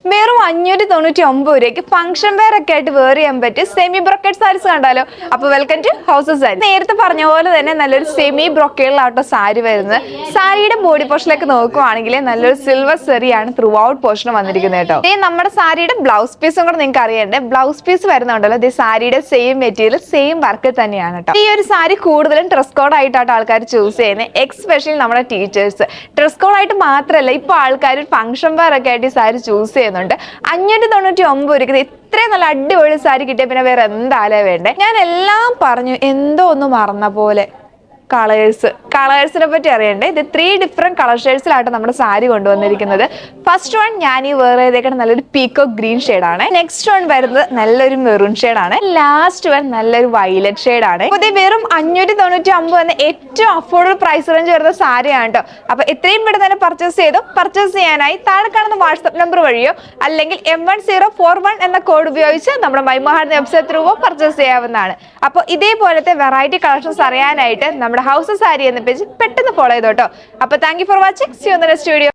വെറും 599 രൂപയ്ക്ക് function wear ഒക്കെ ആയിട്ട് വെയർ ചെയ്യാൻ പറ്റിയ സെമി ബ്രൊക്കേഡ് സാരീസ് കണ്ടാലോ. അപ്പൊ വെൽക്കം ടു ഹൗസ് സാരി. നേരത്തെ പറഞ്ഞ പോലെ തന്നെ നല്ലൊരു സെമി ബ്രൊക്കേഡിലാട്ടോ സാരി വരുന്നത്. സാരിയുടെ ബോഡി പോർഷനിലേക്ക് നോക്കുവാണെങ്കിൽ നല്ലൊരു സിൽവർ സെറിയാണ് ത്രൂ ഔട്ട് പോർഷൻ വന്നിരിക്കുന്നത് കേട്ടോ. നമ്മുടെ സാരിയുടെ ബ്ലൗസ് പീസും കൂടെ നിങ്ങൾക്ക് അറിയണ്ടേ. ബ്ലൗസ് പീസ് വരുന്നുണ്ടല്ലോ, ഇത് സാരിയുടെ സെയിം മെറ്റീരിയൽ സെയിം വർക്ക് തന്നെയാണ് കേട്ടോ. ഈ ഒരു സാരി കൂടുതലും ഡ്രസ് കോഡ് ആയിട്ടാണ് ആൾക്കാർ ചൂസ് ചെയ്യുന്നത്. എക്സ്പെഷ്യലി നമ്മുടെ ടീച്ചേഴ്സ് ഡ്രസ് കോഡ് ആയിട്ട് മാത്രമല്ല, ഇപ്പൊ ആൾക്കാർ ഫംഗ്ഷൻ വെയർ ഒക്കെ ആയിട്ട് സാരി ചൂസ് ചെയ്യുന്നുണ്ട്. 599 രൂപയ്ക്ക് ഇത്രയും നല്ല അടിപൊളി സാരി കിട്ടിയ പിന്നെ വേറെ എന്തായാലും വേണ്ടേ. ഞാൻ എല്ലാം പറഞ്ഞു, എന്തോ ഒന്ന് മറന്ന പോലെ. കളേഴ്സിനെ പറ്റി അറിയണ്ടേ. ഇത് 3 ഡിഫറെന്റ് കളർ ഷെയ്ഡ്സിലായിട്ട് നമ്മുടെ സാരി കൊണ്ടുവന്നിരിക്കുന്നത്. ഫസ്റ്റ് വൺ ഞാൻ ഈ വേറെ ചെയ്തേക്കുന്ന നല്ലൊരു പീക്കോ ഗ്രീൻ ഷെയ്ഡാണ്. നെക്സ്റ്റ് വൺ വരുന്നത് നല്ലൊരു മെറൂൺ ഷെയ്ഡാണ്. ലാസ്റ്റ് വൺ നല്ലൊരു വയലറ്റ് ഷെയ്ഡാണ്. അപ്പൊ ഇത് വെറും 599 എന്ന ഏറ്റവും അഫോർഡബിൾ പ്രൈസ് റേഞ്ച് വരുന്ന സാരിയാണ് കേട്ടോ. അപ്പൊ എത്രയും പെട്ടെന്ന് തന്നെ പർച്ചേസ് ചെയ്യാനായി താഴെ കാണുന്ന വാട്സ്ആപ്പ് നമ്പർ വഴിയോ അല്ലെങ്കിൽ M1041 എന്ന കോഡ് ഉപയോഗിച്ച് നമ്മുടെ മൈമഹാർഡ് വെബ്സൈറ്റ് ത്രൂ പർച്ചേസ് ചെയ്യാവുന്നതാണ്. അപ്പോൾ ഇതേപോലത്തെ വെറൈറ്റി കളക്ഷൻസ് അറിയാനായിട്ട് നമ്മുടെ ഹൗസ് സാരി എന്ന പേജ് പെട്ടെന്ന് ഫോളോ ചെയ്തോട്ടോ. അപ്പൊ thank you for watching. See you in the next video.